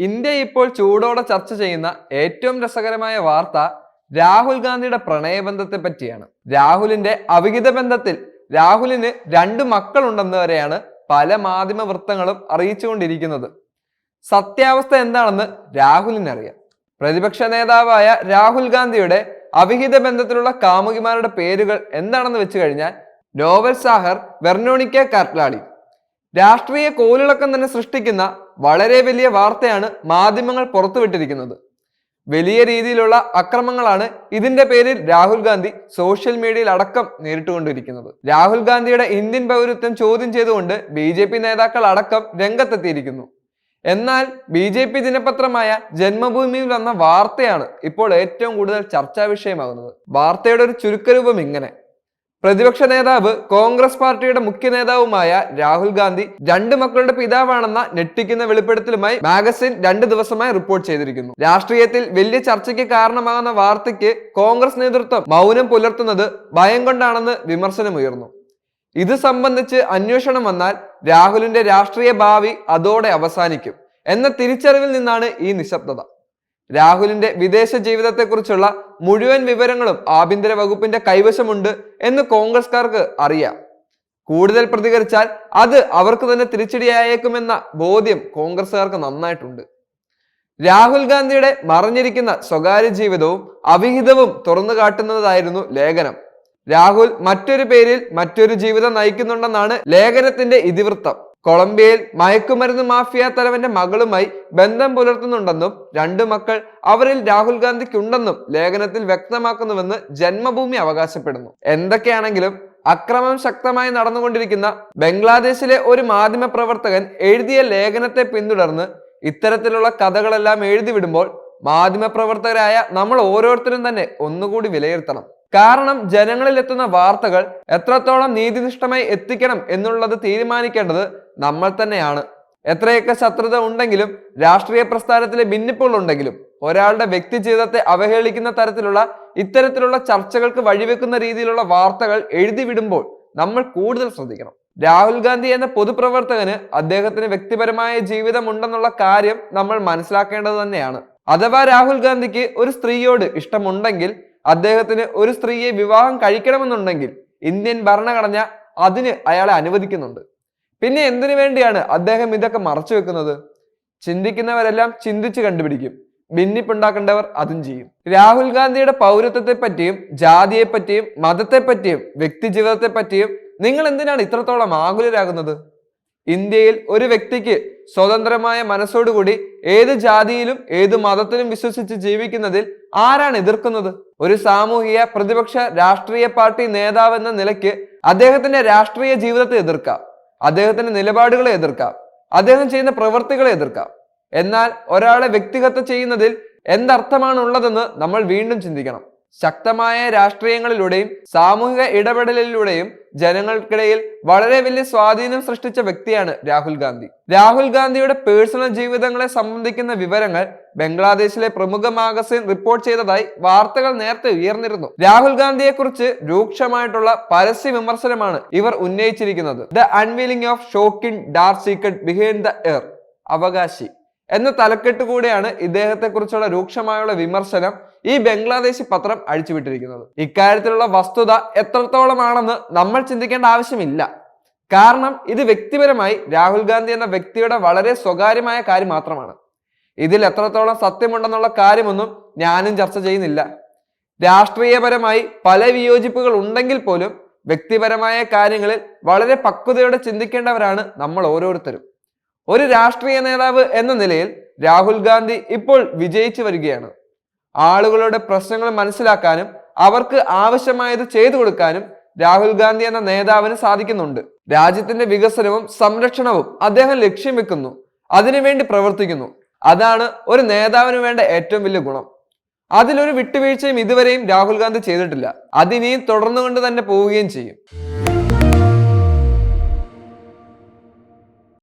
India ഇപ്പോൾ ചൂടോടെ ചർച്ച ചെയ്യുന്ന ഏറ്റവും രസകരമായ വാർത്ത രാഹുൽ ഗാന്ധിയുടെ പ്രണയബന്ധത്തെ പറ്റിയാണ്. രാഹുലിന്റെ അവിഹിത ബന്ധത്തിൽ രാഹുലിന് 2 മക്കളുണ്ടെന്ന് വരെയാണ് പല മാധ്യമ വൃത്തങ്ങളും അറിയിച്ചുകൊണ്ടിരിക്കുന്നത്. സത്യാവസ്ഥ എന്താണെന്ന് രാഹുലിനറിയാം. പ്രതിപക്ഷ നേതാവായ രാഹുൽ ഗാന്ധിയുടെ അവിഹിത ബന്ധത്തിലുള്ള കാമുകിമാരുടെ പേരുകൾ എന്താണെന്ന് വെച്ച് കഴിഞ്ഞാൽ നോവൽ സാഹർ, വെർണോണിക്ക കാറ്റ്ലാളി. രാഷ്ട്രീയ കോലിളക്കം തന്നെ സൃഷ്ടിക്കുന്ന വളരെ വലിയ വാർത്തയാണ് മാധ്യമങ്ങൾ പുറത്തുവിട്ടിരിക്കുന്നത്. വലിയ രീതിയിലുള്ള അക്രമങ്ങളാണ് ഇതിന്റെ പേരിൽ രാഹുൽ ഗാന്ധി സോഷ്യൽ മീഡിയയിൽ അടക്കം നേരിട്ടുകൊണ്ടിരിക്കുന്നത്. രാഹുൽ ഗാന്ധിയുടെ ഇന്ത്യൻ പൗരത്വം ചോദ്യം ചെയ്തുകൊണ്ട് BJP നേതാക്കൾ അടക്കം രംഗത്തെത്തിയിരിക്കുന്നു. എന്നാൽ BJP ദിനപത്രമായ ജന്മഭൂമിയിൽ വന്ന വാർത്തയാണ് ഇപ്പോൾ ഏറ്റവും കൂടുതൽ ചർച്ചാ വിഷയമാകുന്നത്. വാർത്തയുടെ ഒരു ചുരുക്കരൂപം ഇങ്ങനെ: പ്രതിപക്ഷ നേതാവ്, കോൺഗ്രസ് പാർട്ടിയുടെ മുഖ്യ നേതാവുമായ രാഹുൽ ഗാന്ധി 2 മക്കളുടെ പിതാവാണെന്ന ഞെട്ടിക്കുന്ന വെളിപ്പെടുത്തലുമായി മാഗസിൻ 2 ദിവസമായി റിപ്പോർട്ട് ചെയ്തിരിക്കുന്നു. രാഷ്ട്രീയത്തിൽ വലിയ ചർച്ചയ്ക്ക് കാരണമാകുന്ന വാർത്തയ്ക്ക് കോൺഗ്രസ് നേതൃത്വം മൗനം പുലർത്തുന്നത് ഭയം കൊണ്ടാണെന്ന് വിമർശനമുയർന്നു. ഇത് സംബന്ധിച്ച് അന്വേഷണം വന്നാൽ രാഹുലിന്റെ രാഷ്ട്രീയ ഭാവി അതോടെ അവസാനിക്കും എന്ന തിരിച്ചറിവിൽ നിന്നാണ് ഈ നിശബ്ദത. രാഹുലിന്റെ വിദേശ ജീവിതത്തെക്കുറിച്ചുള്ള മുഴുവൻ വിവരങ്ങളും ആഭ്യന്തര വകുപ്പിന്റെ കൈവശമുണ്ട് എന്ന് കോൺഗ്രസ്കാർക്ക് അറിയാം. കൂടുതൽ പ്രതികരിച്ചാൽ അത് അവർക്ക് തന്നെ തിരിച്ചടിയായേക്കുമെന്ന ബോധ്യം കോൺഗ്രസ്സുകാർക്ക് നന്നായിട്ടുണ്ട്. രാഹുൽ ഗാന്ധിയുടെ മറഞ്ഞിരിക്കുന്ന സ്വകാര്യ ജീവിതവും അവിഹിതവും തുറന്നു കാട്ടുന്നതായിരുന്നു ലേഖനം. രാഹുൽ മറ്റൊരു പേരിൽ മറ്റൊരു ജീവിതം നയിക്കുന്നുണ്ടെന്നാണ് ലേഖനത്തിന്റെ ഇതിവൃത്തം. കൊളംബിയയിൽ മയക്കുമരുന്ന് മാഫിയ തലവന്റെ മകളുമായി ബന്ധം പുലർത്തുന്നുണ്ടെന്നും 2 മക്കൾ അവരിൽ രാഹുൽ ഗാന്ധിക്കുണ്ടെന്നും ലേഖനത്തിൽ വ്യക്തമാക്കുന്നുവെന്ന് ജന്മഭൂമി അവകാശപ്പെടുന്നു. എന്തൊക്കെയാണെങ്കിലും അക്രമം ശക്തമായി നടന്നുകൊണ്ടിരിക്കുന്ന ബംഗ്ലാദേശിലെ ഒരു മാധ്യമ പ്രവർത്തകൻ എഴുതിയ ലേഖനത്തെ പിന്തുടർന്ന് ഇത്തരത്തിലുള്ള കഥകളെല്ലാം എഴുതി വിടുമ്പോൾ മാധ്യമ പ്രവർത്തകരായ നമ്മൾ ഓരോരുത്തരും തന്നെ ഒന്നുകൂടി വിലയിരുത്തണം. കാരണം ജനങ്ങളിൽ എത്തുന്ന വാർത്തകൾ എത്രത്തോളം നീതിനിഷ്ഠമായി എത്തിക്കണം എന്നുള്ളത് തീരുമാനിക്കേണ്ടത് നമ്മൾ തന്നെയാണ്. എത്രയൊക്കെ ശത്രുത ഉണ്ടെങ്കിലും രാഷ്ട്രീയ പ്രസ്ഥാനത്തിലെ ഭിന്നിപ്പുകൾ ഉണ്ടെങ്കിലും ഒരാളുടെ വ്യക്തി ജീവിതത്തെ അവഹേളിക്കുന്ന തരത്തിലുള്ള ഇത്തരത്തിലുള്ള ചർച്ചകൾക്ക് വഴിവെക്കുന്ന രീതിയിലുള്ള വാർത്തകൾ എഴുതി വിടുമ്പോൾ നമ്മൾ കൂടുതൽ ശ്രദ്ധിക്കണം. രാഹുൽ ഗാന്ധി എന്ന പൊതുപ്രവർത്തകന് അദ്ദേഹത്തിന് വ്യക്തിപരമായ ജീവിതം ഉണ്ടെന്നുള്ള കാര്യം നമ്മൾ മനസ്സിലാക്കേണ്ടത് തന്നെയാണ്. അഥവാ രാഹുൽ ഗാന്ധിക്ക് ഒരു സ്ത്രീയോട് ഇഷ്ടമുണ്ടെങ്കിൽ, അദ്ദേഹത്തിന് ഒരു സ്ത്രീയെ വിവാഹം കഴിക്കണമെന്നുണ്ടെങ്കിൽ ഇന്ത്യൻ ഭരണഘടന അതിന് അയാളെ അനുവദിക്കുന്നുണ്ട്. പിന്നെ എന്തിനു വേണ്ടിയാണ് അദ്ദേഹം ഇതൊക്കെ മറച്ചു വെക്കുന്നത്? ചിന്തിക്കുന്നവരെല്ലാം ചിന്തിച്ച് കണ്ടുപിടിക്കും. ഭിന്നിപ്പുണ്ടാക്കേണ്ടവർ അതും ചെയ്യും. രാഹുൽ ഗാന്ധിയുടെ പൗരത്വത്തെ പറ്റിയും ജാതിയെ പറ്റിയും മതത്തെ പറ്റിയും വ്യക്തി ജീവിതത്തെ പറ്റിയും നിങ്ങൾ എന്തിനാണ് ഇത്രത്തോളം ആകുലരാകുന്നത്? ഇന്ത്യയിൽ ഒരു വ്യക്തിക്ക് സ്വതന്ത്രമായ മനസ്സോടുകൂടി ഏത് ജാതിയിലും ഏത് മതത്തിലും വിശ്വസിച്ച് ജീവിക്കുന്നതിൽ ആരാണ് എതിർക്കുന്നത്? ഒരു സാമൂഹിക പ്രതിപക്ഷ രാഷ്ട്രീയ പാർട്ടി നേതാവ് എന്ന നിലയ്ക്ക് അദ്ദേഹത്തിന്റെ രാഷ്ട്രീയ ജീവിതത്തെ എതിർക്കാം, അദ്ദേഹത്തിന്റെ നിലപാടുകളെ എതിർക്കാം, അദ്ദേഹം ചെയ്യുന്ന പ്രവൃത്തികളെ എതിർക്കാം. എന്നാൽ ഒരാളെ വ്യക്തിഹത്യ ചെയ്യുന്നതിൽ എന്തർത്ഥമാണ് ഉള്ളതെന്ന് നമ്മൾ വീണ്ടും ചിന്തിക്കണം. ശക്തമായ രാഷ്ട്രീയങ്ങളിലൂടെയും സാമൂഹിക ഇടപെടലിലൂടെയും ജനങ്ങൾക്കിടയിൽ വളരെ വലിയ സ്വാധീനം സൃഷ്ടിച്ച വ്യക്തിയാണ് രാഹുൽ ഗാന്ധി. രാഹുൽ ഗാന്ധിയുടെ പേഴ്സണൽ ജീവിതങ്ങളെ സംബന്ധിക്കുന്ന വിവരങ്ങൾ ബംഗ്ലാദേശിലെ പ്രമുഖ മാഗസിൻ റിപ്പോർട്ട് ചെയ്തതായി വാർത്തകൾ നേരത്തെ ഉയർന്നിരുന്നു. രാഹുൽ ഗാന്ധിയെ കുറിച്ച് രൂക്ഷമായിട്ടുള്ള പരസ്യ വിമർശനമാണ് ഇവർ ഉന്നയിച്ചിരിക്കുന്നത്. The unveiling of shocking dark secret behind the heir, അവകാശി എന്ന തലക്കെട്ട് കൂടെയാണ് ഇദ്ദേഹത്തെ കുറിച്ചുള്ള രൂക്ഷമായുള്ള വിമർശനം ഈ ബംഗ്ലാദേശി പത്രം അഴിച്ചുവിട്ടിരിക്കുന്നത്. ഇക്കാര്യത്തിലുള്ള വസ്തുത എത്രത്തോളമാണെന്ന് നമ്മൾ ചിന്തിക്കേണ്ട ആവശ്യമില്ല. കാരണം ഇത് വ്യക്തിപരമായി രാഹുൽ ഗാന്ധി എന്ന വ്യക്തിയുടെ വളരെ സ്വകാര്യമായ കാര്യം മാത്രമാണ്. ഇതിൽ എത്രത്തോളം സത്യമുണ്ടെന്നുള്ള കാര്യമൊന്നും ഞാനും ചർച്ച ചെയ്യുന്നില്ല. രാഷ്ട്രീയപരമായി പല വിയോജിപ്പുകൾ ഉണ്ടെങ്കിൽ പോലും വ്യക്തിപരമായ കാര്യങ്ങളിൽ വളരെ പക്വതയോടെ ചിന്തിക്കേണ്ടവരാണ് നമ്മൾ ഓരോരുത്തരും. ഒരു രാഷ്ട്രീയ നേതാവ് എന്ന നിലയിൽ രാഹുൽ ഗാന്ധി ഇപ്പോൾ വിജയിച്ചു വരികയാണ്. ആളുകളുടെ പ്രശ്നങ്ങൾ മനസ്സിലാക്കാനും അവർക്ക് ആവശ്യമായത് ചെയ്തു കൊടുക്കാനും രാഹുൽ ഗാന്ധി എന്ന നേതാവിന് സാധിക്കുന്നുണ്ട്. രാജ്യത്തിന്റെ വികസനവും സംരക്ഷണവും അദ്ദേഹം ലക്ഷ്യം വെക്കുന്നു, അതിനുവേണ്ടി പ്രവർത്തിക്കുന്നു. അതാണ് ഒരു നേതാവിന് വേണ്ട ഏറ്റവും വലിയ ഗുണം. അതിലൊരു വിട്ടുവീഴ്ചയും ഇതുവരെയും രാഹുൽ ഗാന്ധി ചെയ്തിട്ടില്ല. അതിനിയും തുടർന്നുകൊണ്ട് തന്നെ പോവുകയും ചെയ്യും.